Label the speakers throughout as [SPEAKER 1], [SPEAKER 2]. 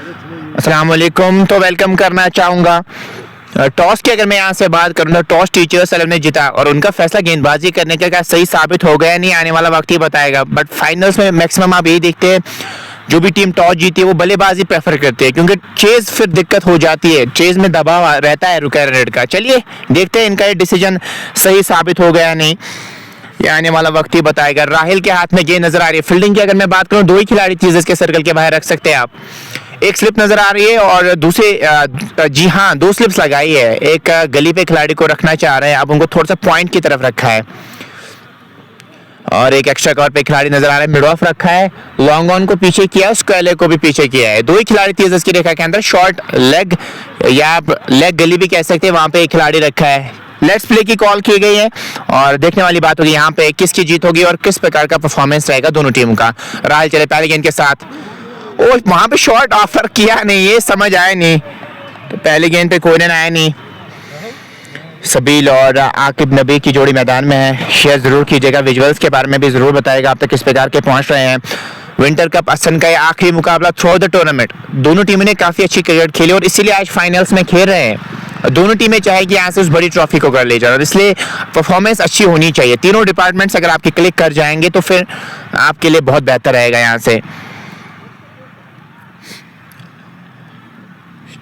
[SPEAKER 1] अस्सलाम वालेकुम। तो वेलकम करना चाहूँगा। टॉस की अगर मैं यहाँ से बात करूँ तो टॉस टीचर्स 11 ने जीता और उनका फैसला गेंदबाजी करने का क्या सही साबित हो गया नहीं, आने वाला वक्त ही बताएगा। बट फाइनल्स में मैक्सिमम आप यही देखते हैं जो भी टीम टॉस जीती है वो बल्लेबाजी प्रेफर करती है, क्योंकि चेज फिर दिक्कत हो जाती है, चेज में दबाव रहता है रुके रेड का। चलिए देखते हैं इनका ये डिसीजन सही साबित हो गया नहीं, ये आने वाला वक्त ही बताएगा। राहिल के हाथ में गेंद नजर आ रही है। फील्डिंग की अगर मैं बात करूं, दो ही खिलाड़ी चीज के सर्कल के बाहर रख सकते हैं आप। एक स्लिप नजर आ रही है और दूसरे जी हाँ 2 स्लिप्स लगाई है। एक गली पे खिलाड़ी को रखना चाह रहे हैं, अब उनको थोड़ा सा पॉइंट की तरफ रखा है और एक एक्स्ट्रा कवर पे खिलाड़ी नजर आ रहा है, मिड ऑफ रखा है, लॉन्ग ऑन को पीछे किया, स्क्वायर को भी पीछे किया है। दो ही खिलाड़ी तेज की रेखा के अंदर, शॉर्ट लेग या लेग गली भी कह सकते हैं, वहां पे एक खिलाड़ी रखा है। लेट्स प्ले की कॉल की गई है और देखने वाली बात होगी यहाँ पे किसकी जीत होगी और किस प्रकार का परफॉर्मेंस रहेगा दोनों टीमों का। राहुल चले पहले गेंद के साथ, ओ वहां पे शॉट ऑफर किया नहीं, ये समझ आया नहीं, तो पहले गेंद पे कोई रन आया नहीं। सबील और आकिब नबी की जोड़ी मैदान में है। शेयर जरूर कीजिएगा, विजुअल्स के बारे में भी जरूर बताएगा आप तक किस प्रकार के पहुंच रहे हैं। विंटर कप असम का ये आखिरी मुकाबला थ्रू द टूर्नामेंट, दोनों टीमों ने काफी अच्छी क्रिकेट खेली और इसीलिए आज फाइनल्स में खेल रहे हैं। दोनों टीमें चाहे कि यहाँ से उस बड़ी ट्रॉफी को कर ले जाए और इसलिए परफॉर्मेंस अच्छी होनी चाहिए। तीनों डिपार्टमेंट्स अगर आपके क्लिक कर जाएंगे तो फिर आपके लिए बहुत बेहतर रहेगा। यहाँ से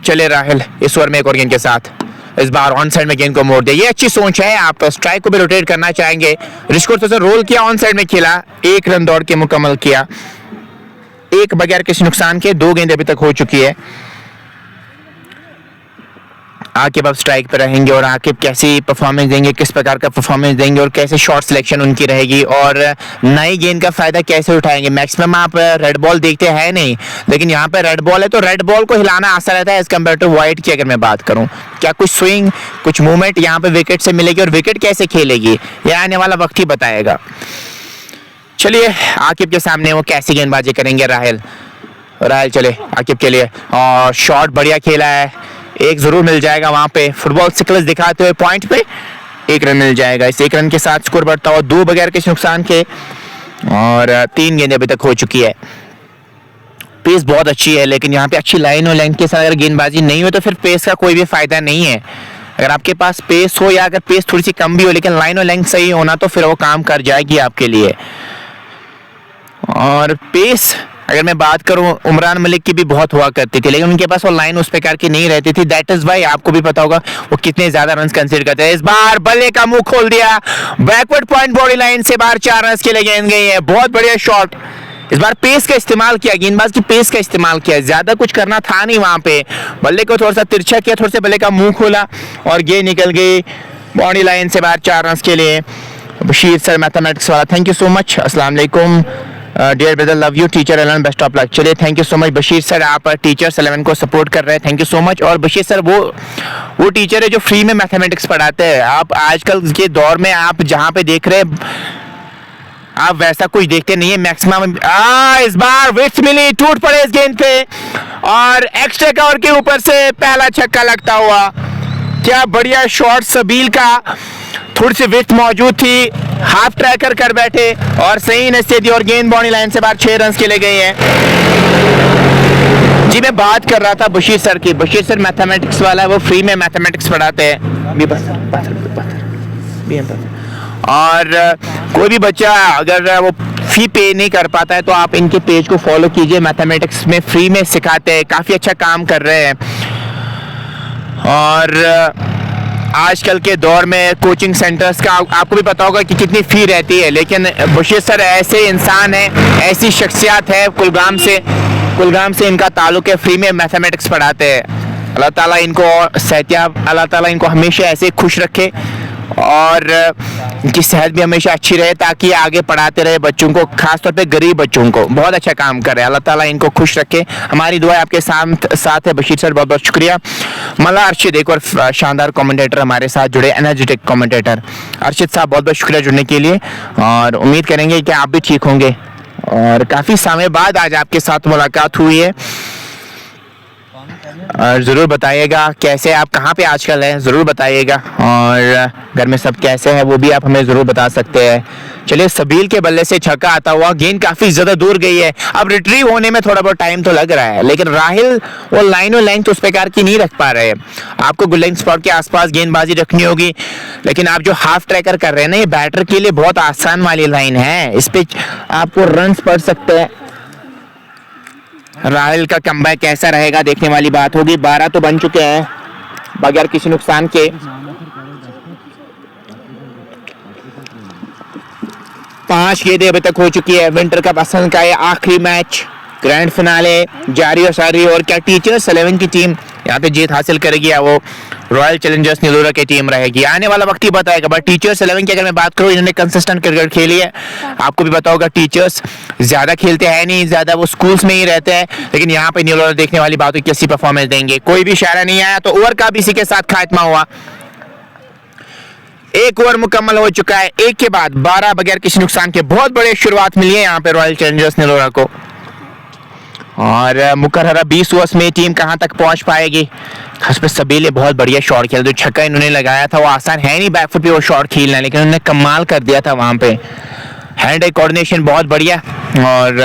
[SPEAKER 1] चले राहिल इस ओवर में एक और गेंद के साथ, इस बार ऑन साइड में गेंद को मोड़ दिया, ये अच्छी सोच है। आप स्ट्राइक को भी रोटेट करना चाहेंगे। रिस्को तो रोल किया, ऑन साइड में खेला, 1 रन दौड़ के मुकम्मल किया, एक बगैर किसी नुकसान के 2 गेंद अभी तक हो चुकी है। आकिब अब स्ट्राइक पे रहेंगे और आकिब कैसी परफॉर्मेंस देंगे, किस प्रकार का परफॉर्मेंस देंगे और कैसे शॉट सिलेक्शन उनकी रहेगी और नई गेंद का फायदा कैसे उठाएंगे। मैक्सिमम आप रेड बॉल देखते हैं नहीं, लेकिन यहाँ पे रेड बॉल है तो रेड बॉल को हिलाना आसान रहता है एज कम्पेयर टू व्हाइट की। अगर मैं बात करूँ क्या कुछ स्विंग कुछ मूवमेंट यहाँ पे विकेट से मिलेगी और विकेट कैसे खेलेगी यह आने वाला वक्त ही बताएगा। चलिए आकिब के सामने वो कैसी गेंदबाजी करेंगे राहिल चले आकिब के लिए, और शॉट बढ़िया खेला है, एक जरूर मिल जाएगा वहां पे। फुटबॉल सिक्लेस दिखाते हुए पॉइंट पे 1 रन मिल जाएगा। इस 1 रन के साथ स्कोर बढ़ता हुआ 2 बगैर किसी नुकसान के और 3 गेंदें अभी तक हो चुकी है। पेस बहुत अच्छी है, लेकिन यहाँ पे अच्छी लाइन और लेंथ के साथ अगर गेंदबाजी नहीं हो तो फिर पेस का कोई भी फायदा नहीं है। अगर आपके पास पेस हो या अगर पेस थोड़ी सी कम भी हो लेकिन लाइन और लेंथ सही होना तो फिर वो काम कर जाएगी आपके लिए। और पेस अगर मैं बात करूं उमरान मलिक की भी बहुत हुआ करती थी, लेकिन उनके पास वो लाइन उस प्रकार की नहीं रहती थी। दैट इज वाई आपको भी पता होगा वो कितने ज्यादा रन कंसीडर करते हैं। इस बार बल्ले का मुंह खोल दिया, बैकवर्ड पॉइंट बॉडी लाइन से बाहर 4 रन के लिए गेंद गई है। बहुत बढ़िया शॉट, इस बार पेस का इस्तेमाल किया, गेंदबाज की पेस का इस्तेमाल किया, ज्यादा कुछ करना था नहीं वहां पे। बल्ले को थोड़ा सा तिरछा किया, थोड़ा सा बल्ले का मुंह खोला और गेंद निकल गई बॉडी लाइन से बाहर 4 रन के लिए। बशीर सर मैथमेटिक्स वाला, थैंक यू सो मच। अस्सलाम वालेकुम dear brother, love you teacher 11, best of luck. चलिए thank you so much Bashir sir, आप टीचर्स 11 को सपोर्ट कर रहे हैं, थैंक यू सो मच। और बशीर सर वो टीचर है जो फ्री में मैथमेटिक्स पढ़ाते हैं। आप आजकल के दौर में आप जहाँ पे देख रहे हैं आप वैसा कुछ देखते नहीं है मैक्सिमम। इस बार विकेट मिली, टूट पड़े इस गेंद पे और एक्स्ट्रा कवर के ऊपर से पहला छक्का लगता हुआ। क्या बढ़िया शॉट सबील का, थोड़ी सी विकेट मौजूद थी, हाफ ट्रैकर कर बैठे और सही नस्ते दी और गेंद बॉडी लाइन से बाहर 6 रन के लिए गई है। जी मैं बात कर रहा था बशीर सर की, बशीर सर मैथमेटिक्स वाला है, वो फ्री में मैथमेटिक्स पढ़ाते हैं। और कोई भी बच्चा अगर वो फी पे नहीं कर पाता है तो आप इनके पेज को फॉलो कीजिए, मैथमेटिक्स में फ्री में सिखाते हैं, काफी अच्छा काम कर रहे हैं। और आजकल के दौर में कोचिंग सेंटर्स का आपको भी पता होगा कि कितनी फी रहती है, लेकिन बशीर सर ऐसे इंसान है, ऐसी शख्सियत है, कुलगाम से इनका ताल्लुक है, फ्री में मैथमेटिक्स पढ़ाते हैं। अल्लाह ताला इनको सेहतियाब, अल्लाह ताला इनको हमेशा ऐसे खुश रखे और इनकी सेहत भी हमेशा अच्छी रहे ताकि आगे पढ़ाते रहे बच्चों को, खासतौर पे गरीब बच्चों को। बहुत अच्छा काम कर रहे हैं, अल्लाह ताला इनको खुश रखे। हमारी दुआ आपके साथ है बशीर सर, बहुत बहुत शुक्रिया। मला अर्शिद एक और शानदार कमेंटेटर हमारे साथ जुड़े, एनर्जेटिक कमेंटेटर अर्शिद साहब, बहुत बहुत शुक्रिया जुड़ने के लिए और उम्मीद करेंगे कि आप भी ठीक होंगे। और काफ़ी समय बाद आज आपके साथ मुलाकात हुई है। और ज़रूर बताइएगा कैसे आप कहाँ पे आजकल हैं, ज़रूर बताइएगा। और घर में सब कैसे हैं वो भी आप हमें ज़रूर बता सकते हैं। चलिए, सबील के बल्ले से छक्का आता हुआ, गेंद काफ़ी ज़्यादा दूर गई है। अब रिट्रीव होने में थोड़ा बहुत टाइम तो लग रहा है, लेकिन राहिल वो लाइन और लेंथ उस प्रकार की नहीं रख पा रहे हैं। आपको गोलिंग स्पॉट के आसपास गेंदबाजी रखनी होगी, लेकिन आप जो हाफ ट्रैकर कर रहे हैं ना, ये बैटर के लिए बहुत आसान वाली लाइन है। इस पे आपको रन्स पड़ सकते हैं। राहुल का कमबैक कैसा रहेगा देखने वाली बात होगी। 12 तो बन चुके हैं बगैर किसी नुकसान के। 5 गेंदें अभी तक हो चुकी है। विंटर कप असम का ये आखिरी मैच, ग्रैंड फिनाले जारी और सारी। और क्या टीचर्स 11 की टीम यहाँ पे जीत हासिल करेगी या वो रॉयल चैलेंजर्स नीलोरा की टीम रहेगी, आने वाला वक्त ही बताएगा। बट टीचर्स 11 की अगर मैं बात करूँ, इन्होंने कंसिस्टेंट क्रिकेट खेली है। आपको भी पता होगा टीचर्स ज्यादा खेलते हैं नहीं, ज्यादा वो स्कूल्स में ही रहते हैं, लेकिन यहाँ पे नीलोरा देखने वाली बात है कैसी परफॉर्मेंस देंगे। कोई भी इशारा नहीं आया तो ओवर का भी इसी के साथ खात्मा हुआ। एक ओवर मुकम्मल हो चुका है। एक के बाद 12 बगैर किसी नुकसान के। बहुत बड़ी शुरुआत मिली है यहाँ पे रॉयल चैलेंजर्स नीलोरा को। और मुकर्ररा 20 ओवर्स में टीम कहां तक पहुंच पाएगी। खास पे सबीले बहुत बढ़िया शॉट खेला, जो छक्का इन्होंने लगाया था वो आसान है नहीं बैकफुट पे वो शॉट खेलना, लेकिन उन्होंने कमाल कर दिया था वहां पे। हैंड आई कोऑर्डिनेशन बहुत बढ़िया। और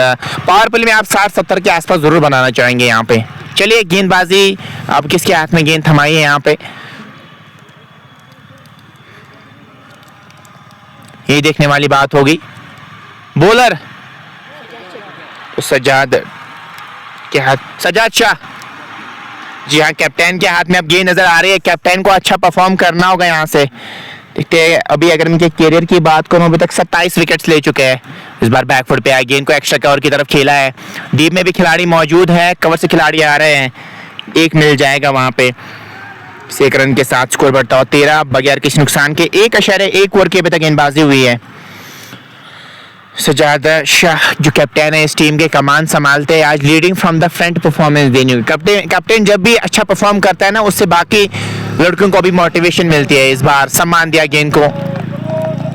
[SPEAKER 1] पावर प्ले में आप 60-70 के आसपास जरूर बनाना चाहेंगे यहाँ पे। चलिए, गेंदबाजी आप किसके हाथ में गेंद थमाई है यहाँ पे, ये देखने वाली बात होगी। बॉलर सजाद के हाथ, सजाद शाह, जी हाँ, कैप्टन के हाथ में अब गेंद नजर आ रही है। कैप्टन को अच्छा परफॉर्म करना होगा यहाँ से। देखते हैं अभी अगर इनके करियर की बात करूँ, अभी तक 27 विकेट्स ले चुके हैं। इस बार बैकफुट पे आए, गेंद को एक्स्ट्रा कवर की तरफ खेला है। डीप में भी खिलाड़ी मौजूद है, कवर से खिलाड़ी आ रहे हैं, एक मिल जाएगा वहां पे। 1 रन के साथ स्कोर बढ़ता हुआ 13 बगैर किसी नुकसान के। 1.1 ओवर की अभी तक गेंदबाजी हुई है। सजाद शाह जो कैप्टन है इस टीम के, कमान संभालते हैं आज। Leading from the front performance देनी हुई। कैप्टन जब भी अच्छा परफॉर्म करता है ना, उससे बाकी लड़कों को भी मोटिवेशन मिलती है। इस बार सम्मान दिया गेंद को,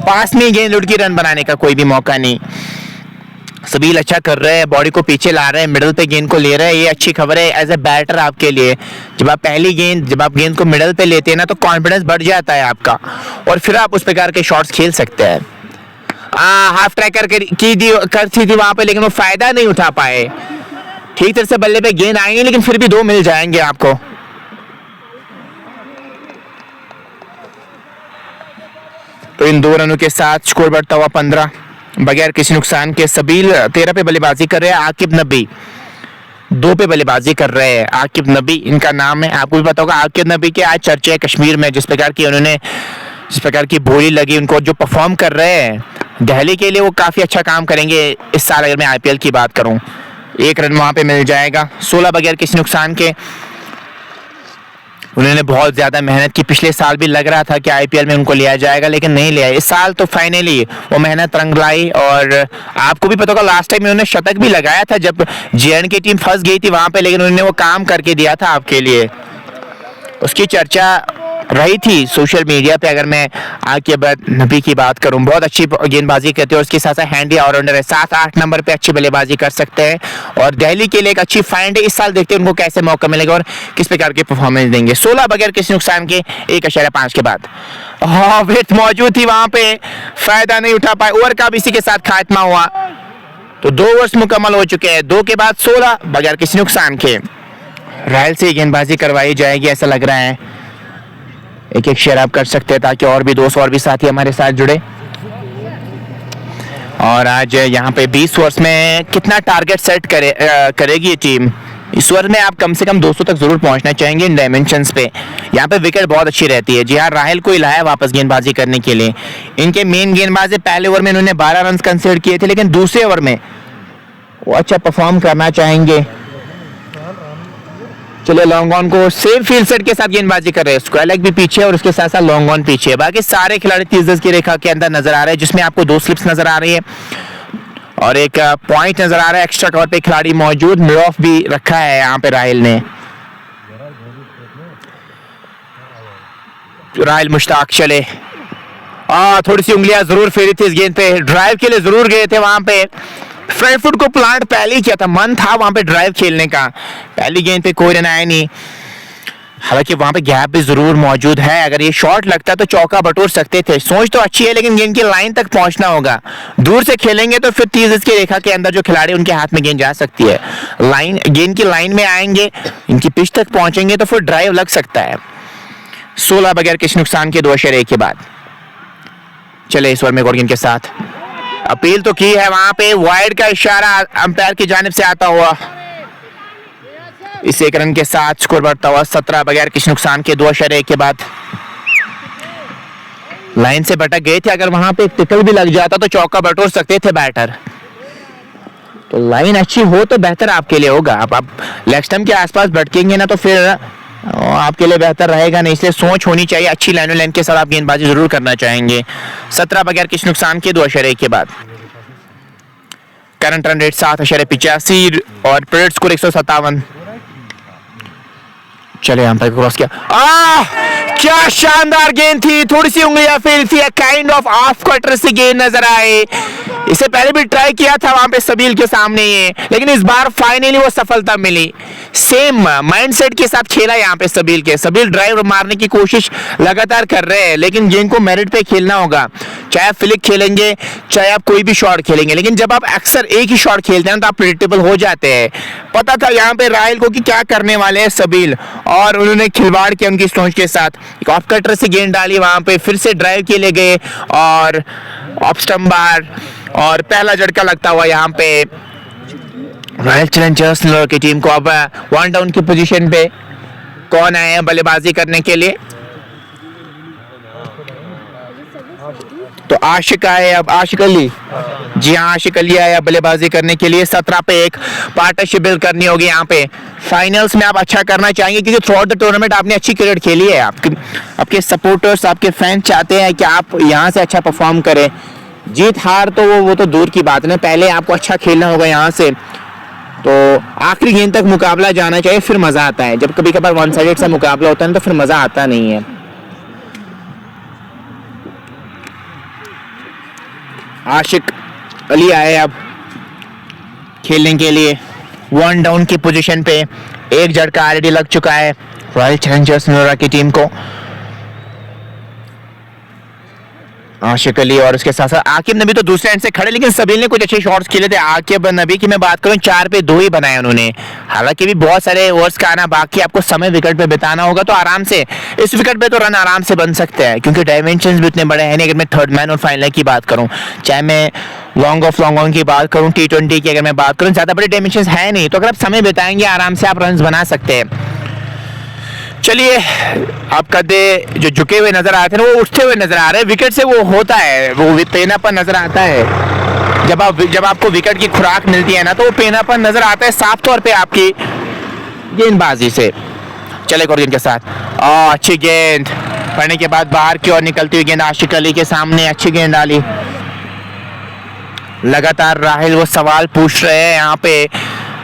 [SPEAKER 1] पास में गेंद लुढ़की, रन बनाने का कोई भी मौका नहीं। सबील अच्छा कर रहे हैं, बॉडी को पीछे ला रहे हैं, मिडल पे गेंद को ले रहे हैं, ये अच्छी खबर है एज ए बैटर आपके लिए। जब आप गेंद को मिडल पे लेते हैं ना, तो कॉन्फिडेंस बढ़ जाता है आपका, और फिर आप उस प्रकार के शॉट्स खेल सकते हैं। हाफ ट्रैकर करती थी वहां पे, लेकिन वो फायदा नहीं उठा पाए। ठीक तरह से बल्ले पे गेंद आएंगे, लेकिन फिर भी 2 मिल जाएंगे आपको। तो इन 2 रनों के साथ स्कोर बढ़ता हुआ 15 बगैर किसी नुकसान के। सबील 13 पे बल्लेबाजी कर रहे हैं। आकिब नबी 2 पे बल्लेबाजी कर रहे हैं। आकिब नबी इनका नाम है, आपको भी पता होगा। आकिब नबी के आज चर्चे है कश्मीर में, जिस प्रकार की बोली लगी उनको, जो परफॉर्म कर रहे हैं दिल्ली के लिए, वो काफी अच्छा काम करेंगे इस साल। अगर मैं आईपीएल की बात करूं, 1 रन वहां पे मिल जाएगा। 16 बगैर किसी नुकसान के। उन्होंने बहुत ज्यादा मेहनत की। पिछले साल भी लग रहा था कि आईपीएल में उनको लिया जाएगा, लेकिन नहीं लिया। इस साल तो फाइनली वो मेहनत रंग लाई। और आपको भी पता होगा लास्ट टाइम उन्होंने शतक भी लगाया था जब जेएन की टीम फंस गई थी वहां पे, लेकिन उन्होंने वो काम करके दिया था आपके लिए। उसकी चर्चा रही थी सोशल मीडिया पे। अगर मैं आकिब नबी की बात करूं, बहुत अच्छी गेंदबाजी करते हैं, और उसके साथ साथ हैंडी ऑलराउंडर है। 7-8 नंबर पे अच्छी बल्लेबाजी कर सकते हैं, और दिल्ली के लिए एक अच्छी फाइंड है। इस साल देखते हैं उनको कैसे मौका मिलेगा और किस प्रकार की परफॉर्मेंस देंगे। 16 बगैर किसी नुकसान के 1.5 के बाद विकेट मौजूद थी वहां पे, फायदा नहीं उठा पाए। ओवर का भी इसी के साथ खात्मा हुआ। तो 2 ओवर्स मुकम्मल हो चुके हैं। 2 के बाद 16 बगैर किसी नुकसान के। राहुल से गेंदबाजी करवाई जाएगी ऐसा लग रहा है। एक शेयर आप कर सकते हैं ताकि और भी दोस्त और भी साथी हमारे साथ जुड़े। और आज यहाँ पे 20 ओवर्स में कितना टारगेट सेट करेगी ये टीम। इस ओवर में आप कम से कम 200 तक जरूर पहुंचना चाहेंगे इन डायमेंशंस पे। यहाँ पे विकेट बहुत अच्छी रहती है। जी हाँ, राहुल को ही लाया वापस गेंदबाजी करने के लिए। इनके मेन गेंदबाज पहले ओवर में इन्होंने 12 रन कंसीडर किए थे, लेकिन दूसरे ओवर में वो अच्छा परफॉर्म करना चाहेंगे। चलिए, लॉन्ग ऑन को सेम फील्ड सेट के साथ गेंदबाजी कर रहे हैं। स्क्वायर लेग भी पीछे और उसके साथ साथ लॉन्ग ऑन पीछे है। बाकी सारे खिलाड़ी 30 गज की रेखा के अंदर नजर आ रहे हैं, जिसमें आपको 2 स्लिप्स नजर आ रही है और एक पॉइंट नजर आ रहा है। एक्स्ट्रा कवर पे खिलाड़ी मौजूद, मिड ऑफ भी रखा है यहाँ पे राहुल ने। राहुल मुश्ताक चले, थोड़ी सी उंगलियां जरूर फेरी थी इस गेंद पे। ड्राइव के लिए जरूर गए थे वहां पे। फ्रंट फुट को प्लांट पहले ही किया था, मन था वहां पे ड्राइव खेलने का। पहली गेंद पे कोई रन आया नहीं। हालांकि वहां पे गैप भी जरूर मौजूद है, अगर ये शॉट लगता तो चौका बटोर सकते थे। सोच तो अच्छी है लेकिन गेंद की लाइन तक पहुंचना होगा। दूर से खेलेंगे तो फिर 30 की रेखा के अंदर जो खिलाड़ी उनके हाथ में गेंद जा सकती है। लाइन, गेंद की लाइन में आएंगे, इनकी पिच तक पहुंचेंगे तो फिर ड्राइव लग सकता है। 16 बगैर किसी नुकसान के 2 इशारे के बाद। चले इस ओवर में गेंद के साथ अपील तो की है, वहां पे वाइड का इशारा अंपायर की जानिब से आता हुआ। इस 1 रन के साथ स्कोर बढ़ता हुआ 17 बगैर किसी नुकसान के 2 इशारे के बाद। लाइन से भटक गए थे, अगर वहां पे एक टिकल भी लग जाता तो चौका बटोर सकते थे बैटर। तो लाइन अच्छी हो तो बेहतर आपके लिए होगा। आप लेग स्टंप के आसपास भटकेंगे ना तो फिर आपके लिए बेहतर रहेगा नहीं, इसलिए सोच होनी चाहिए। अच्छी लाइन के साथ आप गेंदबाजी जरूर करना चाहेंगे। 17 बगैर किसी नुकसान के 2 इशारे के बाद। करंट रन रेट 7.85 और पीरियड स्कोर 157। चले अंपायर को क्रॉस किया। क्या शानदार गेंद थी, थोड़ी सी उंगलियां फेरी थी, काइंड ऑफ ऑफ कटर से गेंद नजर आए। इसे पहले भी ट्राई किया था वहां पे सबील के सामने ये, लेकिन इस बार फाइनली वो सफलता मिली। सेम माइंडसेट के साथ खेला यहाँ पे सबील ड्राइव मारने की कोशिश लगातार कर रहे हैं, लेकिन गेंद को मेरिट पे खेलना होगा। चाहे आप फ्लिक खेलेंगे, चाहे आप कोई भी शॉट खेलेंगे, लेकिन जब आप अक्सर एक ही शॉट खेलते हैं तो आप प्रेडिक्टेबल हो जाते हैं। पता था यहाँ पे राहिल को कि क्या करने वाले हैं सबील, और उन्होंने खिलवाड़ किया उनकी सोच के साथ। एक ऑफ कटर से गेंद डाली, वहां पे फिर से ड्राइव के लिए गए और ऑफ स्टंप बार और पहला झटका लगता हुआ यहाँ पे रॉयल चैलेंजर्स की टीम को। अब 1 डाउन की पोजीशन पे कौन आए हैं बल्लेबाजी करने के लिए? तो आशिक आए, अब आशिक अली, जी हाँ आशिक अली आए बल्लेबाजी करने के लिए। 17 पे एक पार्टनरशिप बिल्ड करनी होगी यहाँ पे। फाइनल्स में आप अच्छा करना चाहेंगे क्योंकि थ्रू आउट द टूर्नामेंट आपने अच्छी क्रिकेट खेली है। आपके सपोर्टर्स, आपके फैंस चाहते हैं कि आप यहाँ से अच्छा परफॉर्म करें। जीत हार तो वो तो दूर की बात है, पहले आपको अच्छा खेलना होगा यहाँ से। तो आखिरी गेंद तक मुकाबला जाना चाहिए, फिर मजा आता है। जब कभी कभार वन साइडेड सा मुकाबला होता है तो फिर मजा आता नहीं है। आशिक अली आए अब खेलने के लिए 1 डाउन की पोजीशन पे। एक झटका ऑलरेडी लग चुका है रॉयल चैलेंजर्स नोएडा की टीम को। आशिक अली और उसके साथ साथ आकिब नबी तो दूसरे एंड से खड़े, लेकिन सबील ने कुछ अच्छे शॉट्स खेले थे। आकिब नबी की मैं बात करूं 4 पे 2 ही बनाए उन्होंने। हालांकि भी बहुत सारे ओवर्स का आना बाकी, आपको समय विकेट पे बिताना होगा तो आराम से इस विकेट पे तो रन आराम से बन सकते हैं क्योंकि डायमेंशंस भी उतने बड़े हैं नहीं। अगर मैं थर्ड मैन और फाइनल की बात करूं, चाहे मैं लॉन्ग ऑन की बात करूं, T20 की अगर मैं बात करूं, ज्यादा बड़े डायमेंशंस है नहीं, तो अगर आप समय बिताएंगे आराम से आप रन बना सकते हैं। चलिए, आप कदे जो झुके हुए नजर आते हैं वो उठते हुए नजर आ रहे हैं। विकेट से वो होता है, वो पेनापन नजर आता है। जब आपको विकेट की खुराक मिलती है ना तो वो पेनापन नजर आता है साफ तौर पे आपकी गेंदबाजी से। चले गेंद के साथ अच्छी गेंद पड़ने के बाद बाहर की ओर निकलती हुई गेंद आशिक अली के सामने, अच्छी गेंद डाली। लगातार राहिल वो सवाल पूछ रहे हैं यहाँ पे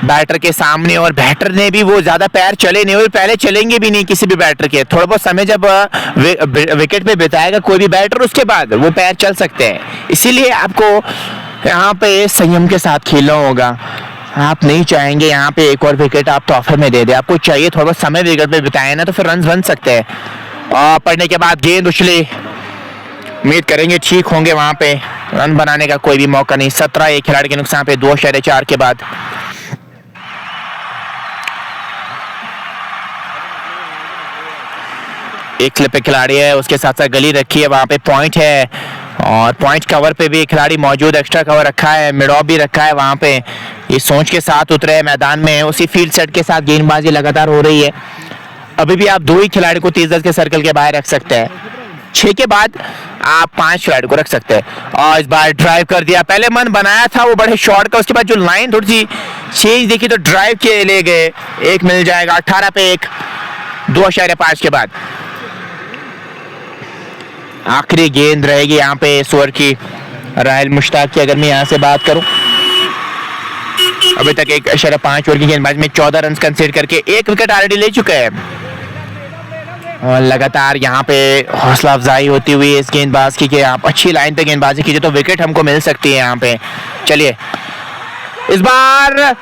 [SPEAKER 1] बैटर के सामने, और बैटर ने भी वो ज्यादा पैर चले नहीं और पहले चलेंगे भी नहीं किसी भी बैटर के। थोड़ा बहुत समय जब विकेट पे बिताएगा कोई भी बैटर, उसके बाद वो पैर चल सकते हैं। इसीलिए आपको यहाँ पे संयम के साथ खेलना होगा। आप नहीं चाहेंगे यहाँ पे एक और विकेट आप तोहफे में दे दे, आपको चाहिए थोड़ा बहुत समय विकेट पे बिताए ना तो फिर रन बन सकते हैं। पढ़ने के बाद गेंद उछली, उम्मीद करेंगे ठीक होंगे, वहां पे रन बनाने का कोई भी मौका नहीं। 17 एक खिलाड़ी के नुकसान पे 2.4 के बाद। एक स्लिप पे खिलाड़ी है, उसके साथ साथ गली रखी है, वहां पे पॉइंट है और पॉइंट कवर पे भी खिलाड़ी मौजूद, एक्स्ट्रा कवर रखा है, मिड ऑफ भी रखा है वहां पे। ये सोच के साथ उतरे मैदान में, उसी फील्ड सेट के साथ गेंदबाजी लगातार हो रही है। अभी भी आप 2 ही खिलाड़ी को 30 के सर्कल के बाहर रख सकते हैं, 6 के बाद आप 5 खिलाड़ी को रख सकते हैं। और इस बार ड्राइव कर दिया, पहले मन बनाया था वो बड़े शॉट का, उसके बाद जो लाइन थोड़ी सी चेंज देखी तो ड्राइव के ले गए। एक मिल जाएगा, 18 पे 1, 2.5 के बाद। आखिरी गेंद रहेगी यहाँ पे इस ओवर की राहिल मुश्ताक की। अगर मैं यहाँ से बात करूं, अभी तक 1.5 ओवर की गेंदबाजी में 14 रन कंसीड करके 1 विकेट ऑलरेडी ले चुका है। और लगातार यहाँ पे हौसला अफजाई होती हुई इस गेंदबाज की कि आप अच्छी लाइन पे गेंदबाजी कीजिए तो विकेट हमको मिल सकती है यहाँ पे। चलिए, इस बार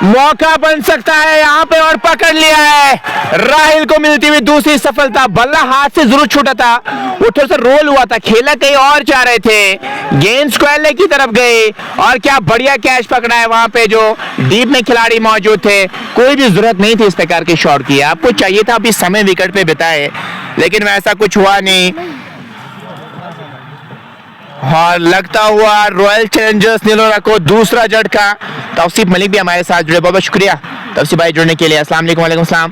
[SPEAKER 1] मौका बन सकता है यहाँ पे और पकड़ लिया है। राहिल को मिलती हुई दूसरी सफलता। बल्ला हाथ से जरूर छूटा था, वो थोड़ा सा रोल हुआ था, खेला कहीं और जा रहे थे, गेंद स्क्वायर लेग की तरफ गई और क्या बढ़िया कैच पकड़ा है वहां पे जो डीप में खिलाड़ी मौजूद थे। कोई भी जरूरत नहीं थी इस प्रकार के शॉट की, आपको चाहिए था अभी समय विकेट पे बिताए, लेकिन वैसा कुछ हुआ नहीं। और लगता हुआ रॉयल चैलेंजर्स नीलोरा को दूसरा झटका। तौसीफ मलिक भी हमारे साथ जुड़े, बहुत बहुत शुक्रिया तौसीफ भाई जुड़ने के लिए। अस्सलाम वालेकुम। वालेकुम सलाम।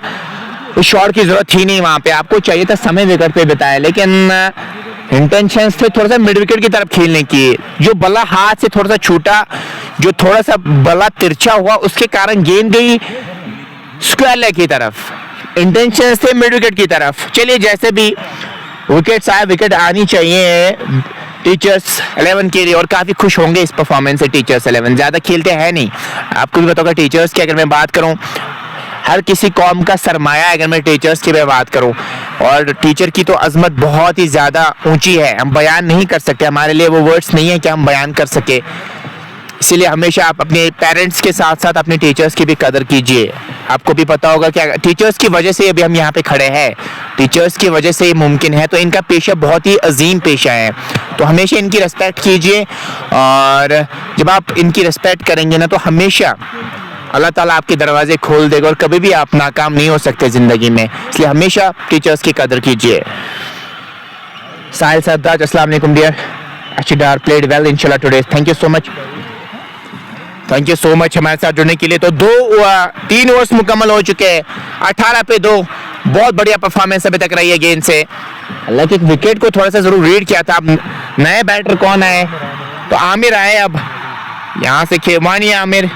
[SPEAKER 1] उस शॉट की जरूरत थी नहीं वहां पे, आपको चाहिए था समय विकेट पे बिताए, लेकिन इंटेंशंस थे थोड़ा सा मिड विकेट की तरफ खेलने की। जो बल्ला हाथ से थोड़ा सा छूटा, जो थोड़ा सा बल्ला तिरछा हुआ, उसके कारण गेंद गई स्क्वायर लेग की तरफ। इंटेंशंस थे मिड विकेट की तरफ। चलिए जैसे भी विकेट आए, विकेट आनी चाहिए टीचर्स 11 के लिए, और काफी खुश होंगे इस परफॉर्मेंस से। टीचर्स 11 ज्यादा खेलते हैं नहीं, आपको भी बताऊंगा टीचर्स की अगर मैं बात करूं, हर किसी कौम का सरमाया अगर मैं टीचर्स की बात करूं, और टीचर की तो अजमत बहुत ही ज्यादा ऊंची है, हम बयान नहीं कर सकते, हमारे लिए वो वर्ड्स नहीं है कि हम बयान कर सके। इसीलिए हमेशा आप अपने पेरेंट्स के साथ साथ अपने टीचर्स की भी कदर कीजिए। आपको भी पता होगा कि टीचर्स की वजह से अभी हम यहाँ पे खड़े हैं, टीचर्स की वजह से ये मुमकिन है, तो इनका पेशा बहुत ही अजीम पेशा है, तो हमेशा इनकी रिस्पेक्ट कीजिए। और जब आप इनकी रिस्पेक्ट करेंगे ना, तो हमेशा अल्लाह ताला आपके दरवाजे खोल देगा और कभी भी आप नाकाम नहीं हो सकते ज़िंदगी में, इसलिए हमेशा टीचर्स की कदर कीजिए। साहिल सरदार, अस्सलाम वालेकुम dear, Ashidar played well inshallah today. Thank you so much. Thank you so much हमारे साथ जुड़ने के लिए। तो 3 ओवर्स मुकम्मल हो चुके हैं, 18 पे 2, बहुत बढ़िया परफॉर्मेंस अभी तक रही है गेंद से। हालांकि एक विकेट को थोड़ा सा जरूर रीड किया था। अब नए बैटर कौन आए, तो आमिर आए, अब यहाँ से खेवानी आमिर,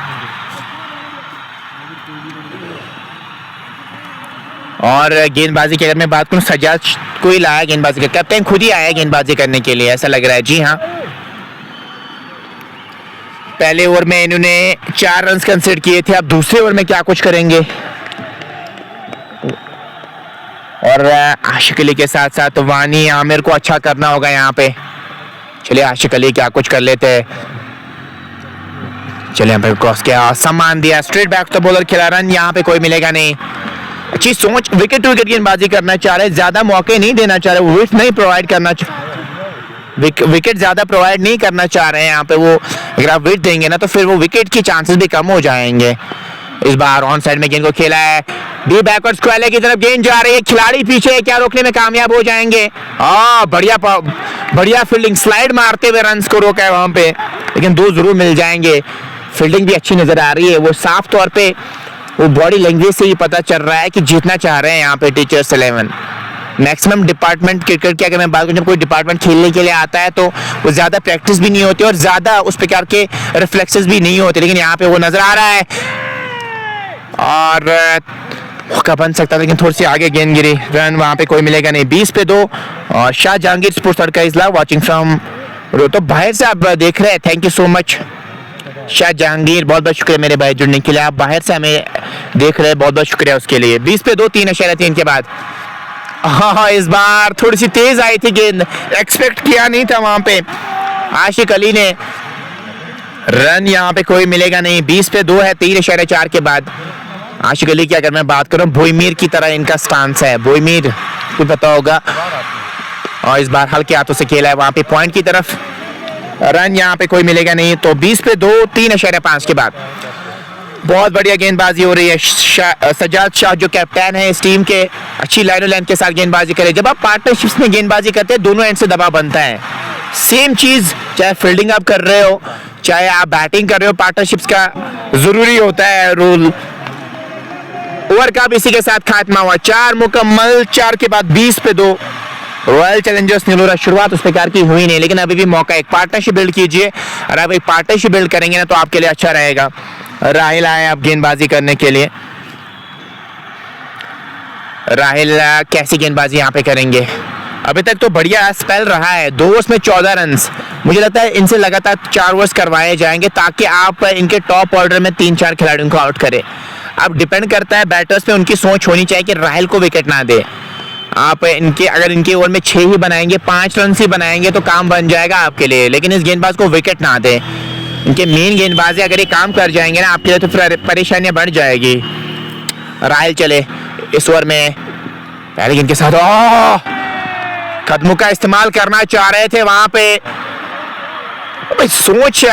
[SPEAKER 1] और गेंदबाजी की अगर मैं बात करूँ, सजाद को ही लाया गेंदबाजी का, कैप्टन खुद ही आया गेंदबाजी करने के लिए, ऐसा लग रहा है। जी हाँ, पहले ओवर में इन्होंने 4 रन कंसीडर किए थे, अब दूसरे ओवर में क्या कुछ करेंगे। और आशिक अली के साथ साथ वानी आमिर को अच्छा करना होगा यहाँ पे। चलिए आशिक अली क्या कुछ कर लेते हैं। चलिए यहाँ पे क्रॉस किया, सम्मान दिया, स्ट्रेट बैक तो बॉलर खिला, रन यहाँ पे कोई मिलेगा नहीं। अच्छी सोच, विकेट टू विकेट गेंदबाजी करना चाह रहे, ज्यादा मौके नहीं देना चाह रहे, विकेट नहीं प्रोवाइड करना, विकेट ज्यादा प्रोवाइड नहीं करना चाह रहे हैं यहाँ पे वो। अगर आप विकेट देंगे ना, तो फिर वो विकेट के चांसेस भी कम हो जाएंगे। इस बार ऑन साइड में गेंद को खेला है, डी बैकवर्ड स्क्वायर लेग की तरफ गेंद जा रही है, खिलाड़ी पीछे है, क्या रोकने में कामयाब हो जाएंगे। बढ़िया फील्डिंग, स्लाइड मारते हुए रन को रोका है वहां पे, लेकिन 2 जरूर मिल जाएंगे। फील्डिंग भी अच्छी नजर आ रही है, वो साफ तौर पे वो बॉडी लैंग्वेज से ही पता चल रहा है कि जीतना चाह रहे हैं यहाँ पे टीचर्स 11। मैक्सिमम डिपार्टमेंट क्रिकेट की अगर मैं बात करूँ, जब कोई डिपार्टमेंट खेलने के लिए आता है तो वो ज़्यादा प्रैक्टिस भी नहीं होती और ज़्यादा उस प्रकार के रिफ्लेक्सेस भी नहीं होते, लेकिन यहाँ पे वो नज़र आ रहा है और मौका बन सकता है, लेकिन थोड़ी सी आगे गेंद गिरी, रन वहाँ पे कोई मिलेगा नहीं। 20 पे 2। और शाह जहांगीर स्पोर्ट्स का इजला वॉचिंग फ्रॉम, तो बाहर से आप देख रहे हैं, thank you so much Shah Jahangir, बहुत बहुत शुक्रिया मेरे भाई जुड़ने के लिए, आप बाहर से हमें देख रहे हैं, बहुत बहुत शुक्रिया उसके लिए। 20 पे 2, 3.3 के बाद। हाँ, इस बार थोड़ी सी तेज आई थी गेंद, एक्सपेक्ट किया नहीं था वहां पे आशिक अली ने, रन यहाँ पे कोई मिलेगा नहीं। 20 पे 2 है 3.4 के बाद। आशिक अली की अगर मैं बात करूं, भुईमीर की तरह इनका स्टांस है, भुईमीर को पता होगा, और इस बार हल्के हाथों से खेला है वहां पे पॉइंट की तरफ, रन यहाँ पे कोई मिलेगा नहीं। तो 20 पे 2, 3.5 के बाद बहुत बढ़िया गेंदबाजी हो रही है। सजाद शाह जो कैप्टन है इस टीम के, अच्छी लाइन लेंथ के साथ गेंदबाजी करे। जब आप पार्टनरशिप्स में गेंदबाजी करते हैं, दोनों एंड से दबाव बनता है। सेम चीज चाहे फील्डिंग आप कर रहे हो, चाहे आप बैटिंग कर रहे हो, पार्टनरशिप्स का जरूरी होता है रूल। ओवर का भी इसी के साथ खात्मा हुआ, 4 मुकम्मल, 4 के बाद 20 पे 2। रॉयल चैलेंजर्स नीलोरा शुरुआत उस प्रकार की हुई नहीं, लेकिन अभी भी मौका, एक पार्टनरशिप बिल्ड कीजिए, और आप एक पार्टनरशिप बिल्ड करेंगे ना तो आपके लिए अच्छा रहेगा। राहिल आए अब गेंदबाजी करने के लिए, राहिल कैसी गेंदबाजी यहाँ पे करेंगे। अभी तक तो बढ़िया स्पेल रहा है, 2 ओवर्स में 14 रन। मुझे लगता है इनसे लगातार 4 ओवर्स करवाए जाएंगे ताकि आप इनके टॉप ऑर्डर में 3-4 खिलाड़ियों को आउट करें। अब डिपेंड करता है बैटर्स पे, उनकी सोच होनी चाहिए कि राहिल को विकेट ना दे। आप अगर इनके ओवर में 6 ही बनाएंगे, 5 रन ही बनाएंगे तो काम बन जाएगा आपके लिए, लेकिन इस गेंदबाज को विकेट ना दे। इनके मेन गेंदबाजी अगर ये काम कर जाएंगे ना आपके लिए तो फिर परेशानियां बढ़ जाएगी। राहिल चले इस ओवर में पहले गेंद के साथ कदमों का इस्तेमाल करना चाह रहे थे वहां पे। सोच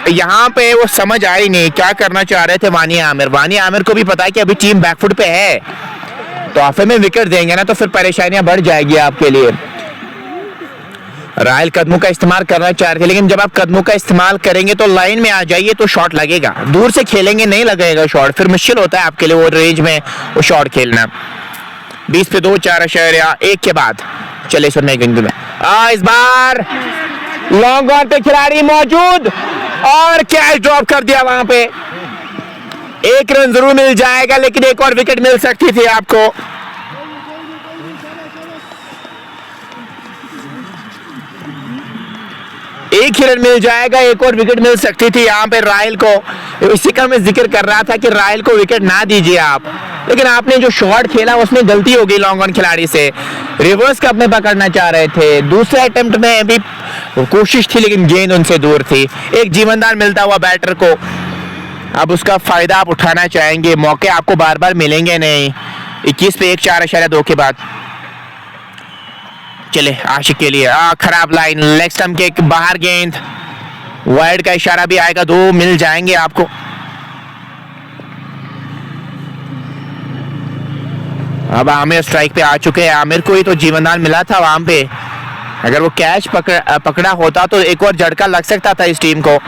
[SPEAKER 1] यहाँ पे वो समझ आई नहीं क्या करना चाह रहे थे वानिया आमिर को भी पता है कि अभी टीम बैकफुट पे है, तो आफे में विकेट देंगे ना तो फिर परेशानियां बढ़ जाएगी आपके लिए। राहिल कदमों का इस्तेमाल करना चाह रहे थे, लेकिन जब आप कदमों का इस्तेमाल करेंगे तो लाइन में आ जाइए तो शॉट लगेगा, दूर से खेलेंगे नहीं लगेगा शॉट, फिर मुश्किल होता है आपके लिए वो रेंज में वो शॉट खेलना। 20 पे 2 4.1 के बाद चले सुनने गेंद में इस बार लॉन्ग ऑन पे खिलाड़ी मौजूद और कैच ड्रॉप कर दिया। वहां पे 1 रन जरूर मिल जाएगा, लेकिन एक और विकेट मिल सकती थी आपको। एक ही रन मिल जाएगा, एक और विकेट मिल सकती थी यहाँ पे राहिल को। इसी का मैं जिक्र कर रहा था कि राहिल को विकेट ना दीजिए आप, लेकिन आपने जो शॉट खेला उसमें गलती हो गई लॉन्ग ऑन खिलाड़ी से। रिवर्स कप में पकड़ना चाह रहे थे, दूसरे अटेम्प्ट में भी कोशिश थी लेकिन गेंद उनसे दूर थी। एक जीवनदान मिलता हुआ बैटर को, अब उसका फायदा आप उठाना चाहेंगे, मौके आपको बार बार मिलेंगे नहीं। 21 पे 1 4.2 के बाद चले आशिक के लिए खराब लाइन, लेग स्टंप के बाहर गेंद, वाइड का इशारा भी आएगा, 2 मिल जाएंगे आपको। अब आमिर स्ट्राइक पे आ चुके हैं, आमिर को ही तो जीवनदान मिला था वहां पे, अगर वो कैच पकड़ा होता तो एक और झटका लग सकता था इस टीम को,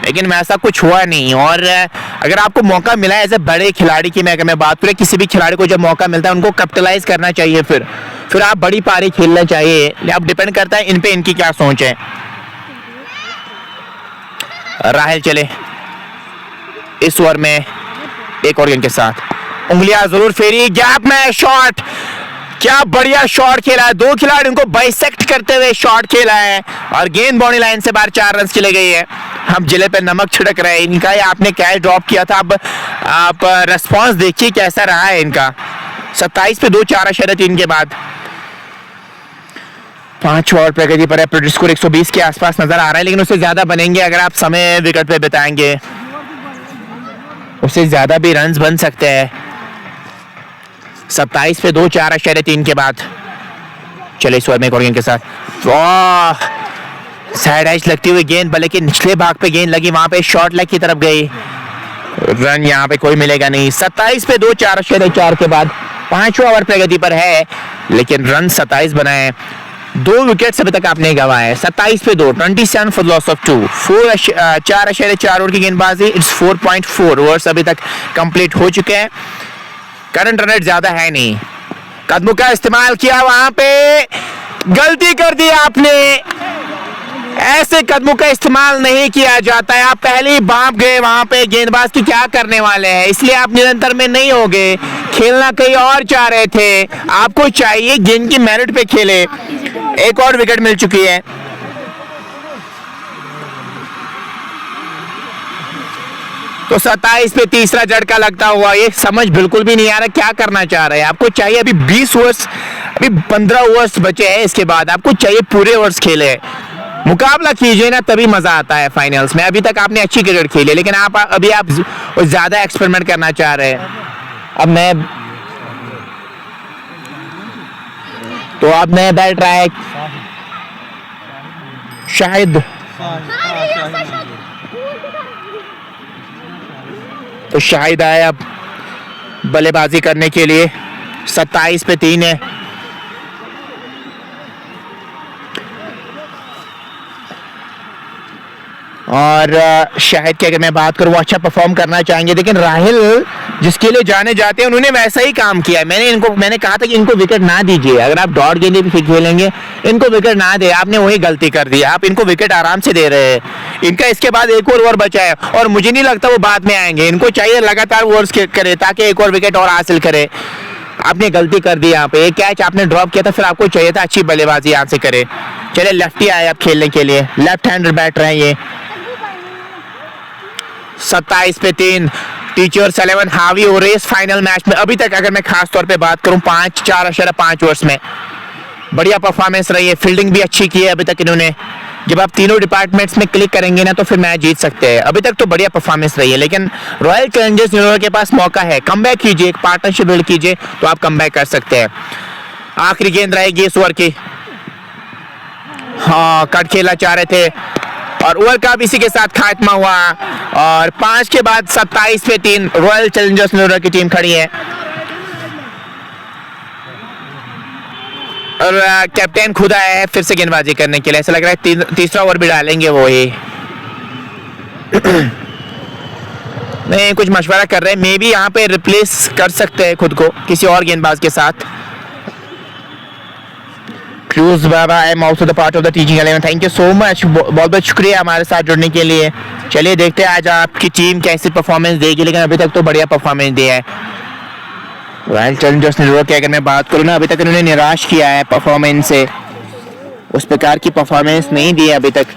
[SPEAKER 1] लेकिन वैसा कुछ हुआ नहीं। और अगर आपको मौका मिला है ऐसे बड़े खिलाड़ी की, मैं अगर मैं बात करूँ किसी भी खिलाड़ी को जब मौका मिलता है उनको कैपिटलाइज करना चाहिए, फिर आप बड़ी पारी खेलना चाहिए। अब डिपेंड करता है इन पे इनकी क्या सोच है। राहिल चले इस ओवर में एक और गेंद के साथ, उंगलियां जरूर फेरी, गैप में शॉट, क्या बढ़िया शॉट खेला है। 2 खिलाड़ी उनको बाइसेक्ट करते हुए शॉट खेला है और गेंद बाउंड्री लाइन से बाहर 4 रन चले गई है। हम जिले पे नमक छिड़क रहे हैं इनका, आपने कैच ड्रॉप किया था, अब आप रेस्पॉन्स देखिए कैसा रहा है इनका। 27 पे 2 4.3 के बाद 5 ओवर प्रगति पर है, प्रोड्यूस स्कोर 120 के आसपास नजर आ रहा है, लेकिन उससे ज्यादा बनेंगे अगर आप समय विकेट पे बिताएंगे, उससे ज्यादा भी रन्स बन सकते हैं। 27 पे 2 4.3 के बाद चले इस ओवर में एक और गेंद के साथ, वाह साइड एज लगती हुई गेंद, भले कि निचले भाग पे गेंद लगी, वहां पे शॉर्ट लेग की तरफ गई, रन यहाँ पे कोई मिलेगा नहीं। 27 पे 2 4.4 के बाद 5वां ओवर प्रगति पर है, लेकिन रन 27 बनाए, 2 विकेट अभी तक आपने गंवाए। 27 पे 2 27 फॉर लॉस ऑफ 2, 4.4 ओवर की गेंदबाजी, इट्स 4.4 ओवर्स अभी तक कंप्लीट हो चुके हैं। करंट रन रेट ज्यादा है नहीं, कदमों का इस्तेमाल किया, वहां पे गलती कर दी आपने, ऐसे कदमों का इस्तेमाल नहीं किया जाता है। आप पहले ही बांप गए वहां पे, गेंदबाज की क्या करने वाले हैं, इसलिए आप निरंतर में नहीं होगे, खेलना कहीं और चाह रहे थे, आपको चाहिए गेंद की मेरिट पे खेले। एक और विकेट मिल चुकी है, तो 27 पे तीसरा झटका लगता हुआ, ये समझ बिल्कुल भी नहीं आ रहा क्या करना चाह रहे हैं। आपको चाहिए अभी 20 ओवर्स, अभी 15 ओवर्स बचे हैं, इसके बाद आपको चाहिए पूरे ओवर्स खेले, मुकाबला कीजिए ना, तभी मजा आता है फाइनल्स में। अभी तक आपने अच्छी क्रिकेट खेली, लेकिन आप ज्यादा एक्सपेरिमेंट करना चाह रहे हैं। अब मैं बैठ रहा है शाहिद, तो शाहिद आया अब बल्लेबाजी करने के लिए। 27 पे 3 है, और शाहिद की अगर मैं बात करूँ वो अच्छा परफॉर्म करना चाहेंगे, लेकिन राहिल जिसके लिए जाने जाते हैं उन्होंने वैसा ही काम किया है। मैंने कहा था कि इनको विकेट ना दीजिए, अगर आप डॉट गेंदें भी खेलेंगे इनको विकेट ना दे, आपने वही गलती कर दी, आप इनको विकेट आराम से दे रहे हैं। इनका इसके बाद एक और ओवर बचा है और मुझे नहीं लगता वो बाद में आएंगे, इनको चाहिए लगातार ओवर्स करे ताकि एक और विकेट और हासिल करे। आपने गलती कर दी यहाँ पे, एक कैच आपने ड्रॉप किया था, फिर आपको चाहिए था अच्छी बल्लेबाजी यहाँ से करे। चले लेफ्टी आए अब खेलने के लिए, लेफ्ट हैंडर बैटर हैं ये। 27 पे 3 टीचर्स 11 हावी हो रही है इस फाइनल मैच में अभी तक। अगर मैं खास तौर पे बात करूं 4.5 ओवर्स में बढ़िया परफॉर्मेंस रही है, फील्डिंग भी अच्छी की है अभी तक इन्होंने। जब आप तीनों डिपार्टमेंट्स में क्लिक करेंगे ना तो फिर मैच जीत सकते हैं। अभी तक तो बढ़िया परफॉर्मेंस रही है, लेकिन रॉयल चैलेंजर्स बैंगलोर के पास मौका है, कमबैक कीजिए, एक पार्टनरशिप बिल्ड कीजिए तो आप कमबैक कर सकते हैं। आखिरी गेंद रहेगी इस ओवर की। हाँ, कट खेलना चाह रहे थे और ओवर का भी इसी के साथ खात्मा हुआ और 5 के बाद 27 पे 3 रॉयल चैलेंजर्स बैंगलोर की टीम खड़ी है। और कैप्टन खुद आया है फिर से गेंदबाजी करने के लिए। ऐसा लग रहा है तीसरा ओवर भी डालेंगे वो ही। नहीं, कुछ मशवरा कर रहे हैं, मे बी यहाँ पे रिप्लेस कर सकते हैं खुद को किसी और गेंदबाज के साथ। Cruise Baba, I am also the part of the teaching 11। Thank you so much, बहुत बहुत शुक्रिया हमारे साथ जुड़ने के लिए। चलिए देखते हैं आज आपकी टीम कैसी परफॉर्मेंस देगी, लेकिन अभी तक तो बढ़िया परफॉर्मेंस दिया है रॉयल चैलेंजर्स बैंगलोर की। अगर मैं बात करूँ ना, अभी तक इन्होंने निराश किया है परफॉर्मेंस से, उस प्रकार की परफॉर्मेंस नहीं दी है अभी तक।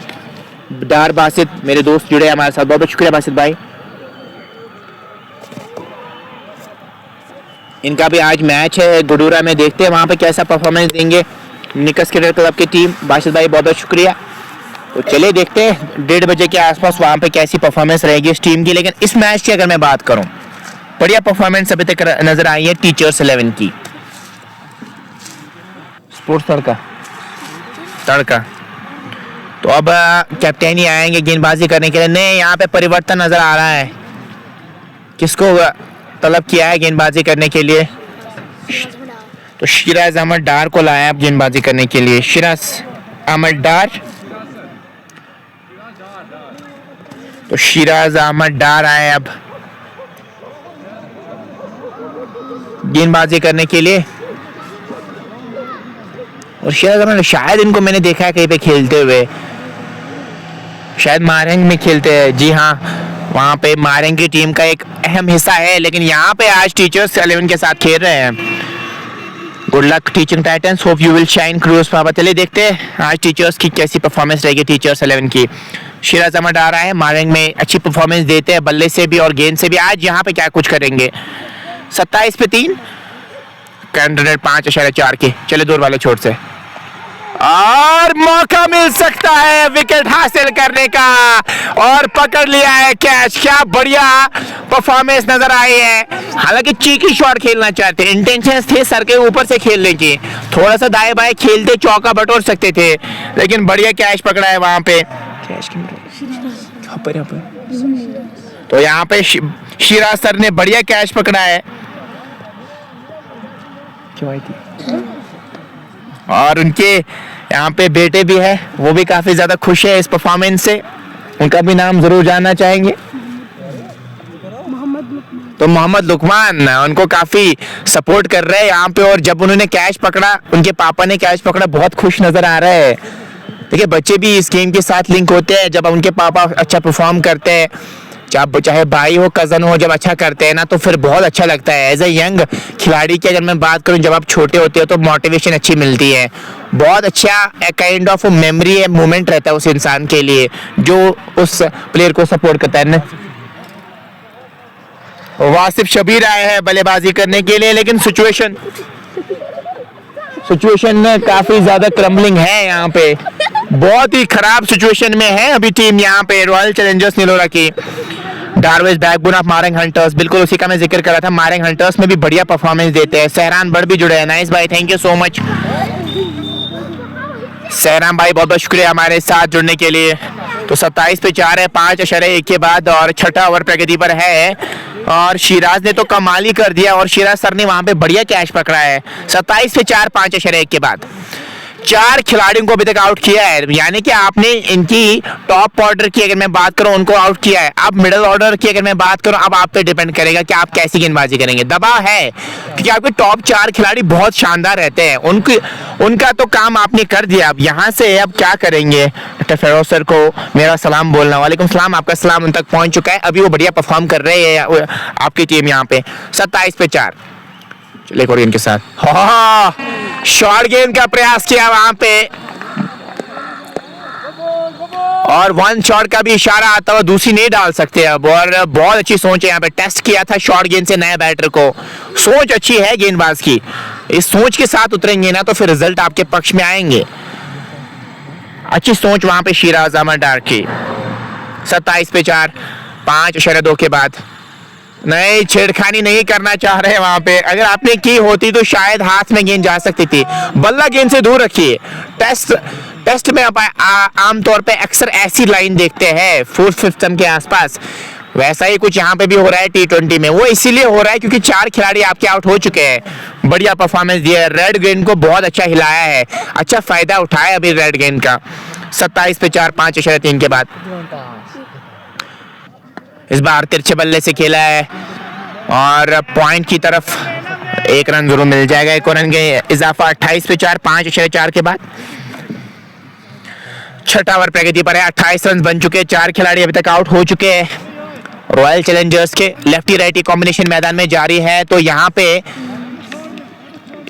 [SPEAKER 1] डार बासित मेरे दोस्त जुड़े हमारे साथ, बहुत बहुत शुक्रिया बासित भाई। इनका भी आज मैच है गुडूरा में, देखते हैं वहाँ पे कैसा परफॉर्मेंस देंगे निकस क्रिकेट क्लब की टीम। बासित भाई बहुत बहुत शुक्रिया। तो चलिए देखते हैं 1:30 बजे के आसपास वहाँ पे कैसी परफॉर्मेंस रहेगी इस टीम की। लेकिन इस मैच की अगर मैं बात करूँ, बढ़िया परफॉर्मेंस अभी तक नजर आई है टीचर्स 11 की। स्पोर्ट्स तड़का तो अब कैप्टन ही आएंगे गेंदबाजी करने के लिए। नहीं, यहाँ पे परिवर्तन नजर आ रहा है। किसको तलब किया है गेंदबाजी करने के लिए? तो शिराज अहमद डार को लाया अब गेंदबाजी करने के लिए। शिराज अहमद डार, तो शिराज अहमद डार आए अब गेंदबाजी करने के लिए। और शायद इनको मैंने देखा है कहीं पे खेलते हुए, शायद मारेंग में खेलते हैं। जी हाँ, वहाँ पे मारेंग की टीम का एक अहम हिस्सा है, लेकिन यहाँ पे आज टीचर्स 11 के साथ खेल रहे हैं। Good luck teaching titans, hope you will shine. क्रूज बाबा, चलिए देखते हैं आज टीचर्स की कैसी परफॉर्मेंस रहेगी टीचर्स 11 की। शिराज अहमद आ रहा है, मारेंग में अच्छी परफॉर्मेंस देते हैं बल्ले से भी और गेंद से भी। आज यहाँ पे क्या कुछ करेंगे। 27 पे 3, कैंडिडेट 5.4 के। चले दूर वाले छोर से और मौका मिल सकता है विकेट हासिल करने का और पकड़ लिया है कैच। क्या बढ़िया परफॉर्मेंस नजर आई है। हालांकि चीकी शॉट खेलना चाहते, इंटेंशन थे सर के ऊपर से खेलने की, थोड़ा सा दाएं बाएं खेलते चौका बटोर सकते थे, लेकिन बढ़िया कैच पकड़ा है वहां पे। तो यहाँ पे शिराज सर ने बढ़िया कैच पकड़ा है। और उनके यहाँ पे बेटे भी है, वो भी काफी ज्यादा खुश है इस परफॉर्मेंस से। उनका भी नाम जरूर जानना चाहेंगे। तो मोहम्मद लुकमान उनको काफी सपोर्ट कर रहे हैं यहाँ पे। और जब उन्होंने कैच पकड़ा, उनके पापा ने कैच पकड़ा, बहुत खुश नजर आ रहे हैं। देखिए, बच्चे भी इस गेम के साथ लिंक होते हैं। जब उनके पापा अच्छा परफॉर्म करते हैं, चाहे भाई हो कजन हो, जब अच्छा करते हैं ना तो फिर बहुत अच्छा लगता है। एज ए यंग खिलाड़ी की अगर मैं बात करूं, जब आप छोटे होते हो तो मोटिवेशन अच्छी मिलती है। बहुत अच्छा काइंड ऑफ मेमोरी है, मोमेंट रहता है उस इंसान के लिए जो उस प्लेयर को सपोर्ट करता है। वासिफ शबीर आए हैं बल्लेबाजी करने के लिए, लेकिन सिचुएशन काफी ज्यादा क्रम्बलिंग है यहाँ पे। बहुत ही खराब सिचुएशन में है अभी टीम यहाँ पे रॉयल चैलेंजर्स बैंगलोर की। डारवेज बैकबोन ऑफ मारेंग हंटर्स, बिल्कुल उसी का मैं जिक्र कर रहा था। मारेंग हंटर्स में भी बढ़िया परफॉर्मेंस देते हैं। सहरान बड़ भी जुड़े हैं। नाइस भाई, थैंक यू सो मच सहरान भाई, बहुत बहुत शुक्रिया हमारे साथ जुड़ने के लिए। तो 27 पे 4 है 5.1 के बाद और छठा ओवर प्रगति पर है। और शिराज ने तो कमाल ही कर दिया और शिराज सर ने वहां पे बढ़िया कैच पकड़ा है। 27 पे 4 5.1 के बाद 4 खिलाड़ियों को अभी तक आउट किया है। यानी कि आपने इनकी टॉप ऑर्डर की अगर मैं बात करूं, उनको आउट किया है। अब मिडिल ऑर्डर की अगर मैं बात करूं, अब आप पे डिपेंड करेगा कि आप कैसी गेंदबाजी करेंगे। दबाव है क्योंकि आपके टॉप 4 खिलाड़ी बहुत शानदार रहते हैं। उनका तो काम आपने कर दिया। अब यहाँ से अब क्या करेंगे। फेरोज सर को मेरा सलाम बोलना। वालेकुम सलाम, आपका सलाम उन तक पहुंच चुका है। अभी वो बढ़िया परफॉर्म कर रहे हैं आपकी टीम यहाँ पे। 27 पे 4 चले और इनके साथ शॉर्ट गेंद का प्रयास किया वहां पे और 1 शॉट का भी इशारा आता हुआ दूसरी नहीं डाल सकते अब। और बहुत अच्छी सोच है यहाँ पे। टेस्ट किया था शॉर्ट गेंद से नए बैटर को। सोच अच्छी है गेंदबाज की। इस सोच के साथ उतरेंगे ना तो फिर रिजल्ट आपके पक्ष में आएंगे। अच्छी सोच वहां पे शिराज अहमद डार की। 27 पे 4, 5.2 के बाद नहीं, छेड़खानी नहीं करना चाह रहे वहां पे। अगर आपने की होती तो शायद हाथ में गेंद जा सकती थी। बल्ला गेंद से दूर रखिए। टेस्ट में आमतौर पे अक्सर ऐसी लाइन देखते हैं 4th 5th स्टंप के आसपास। वैसा ही कुछ यहाँ पे भी हो रहा है T20 में। वो इसीलिए हो रहा है क्योंकि 4 खिलाड़ी आपके आउट हो चुके हैं। बढ़िया परफॉर्मेंस दिया है, रेड गेंद को बहुत अच्छा हिलाया है, अच्छा फायदा उठाया अभी रेड गेंद का। 27 पे 4, 5.3 के बाद इस बार तिरछे बल्ले से खेला है और पॉइंट की तरफ 1 रन जरूर मिल जाएगा। 1 रन के इजाफा। 28 पे 4, 5.4 के बाद छठा ओवर प्रगति पर है। 28 रन बन चुके हैं, 4 खिलाड़ी अभी तक आउट हो चुके हैं। रॉयल चैलेंजर्स के लेफ्टी राइटी कॉम्बिनेशन मैदान में जारी है, तो यहाँ पे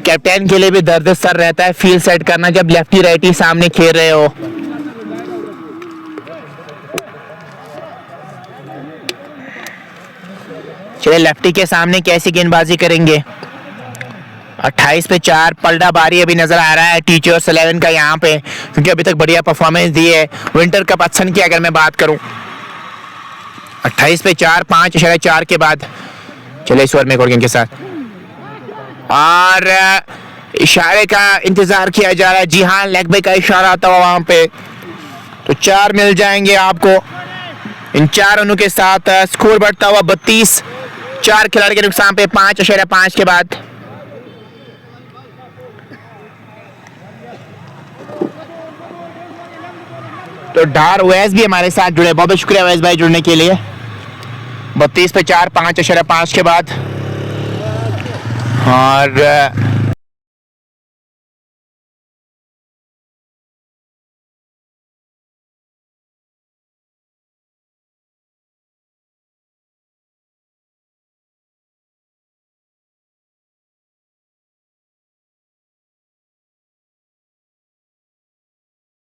[SPEAKER 1] कैप्टन के लिए भी दर्द सर रहता है फील्ड सेट करना जब लेफ्टी राइटी सामने खेल रहे हो। चलिए लेफ्टी के सामने कैसी गेंदबाजी करेंगे। 28 पे 4, पलटा बारी अभी नजर आ रहा है टीचर्स 11 का यहाँ पे, क्योंकि अभी तक बढ़िया परफॉर्मेंस दी है विंटर कप अच्छा की अगर मैं बात करूं। 28 पे 4, 5.4 के बाद चले इस ओवर में एक और गेंद के साथ और इशारे का इंतजार किया जा रहा है। जी हाँ, लेग बाई का इशारा आता हुआ वहां पे, तो 4 मिल जाएंगे आपको। इन 4 रनों के साथ स्कोर बढ़ता हुआ 32, 4 खिलाड़ी के नुकसान पे 5.5 के बाद तो डार ओवैस भी हमारे साथ जुड़े। बहुत बहुत शुक्रिया ओवैस भाई जुड़ने के लिए। 32 पे 4, 5.5 के बाद और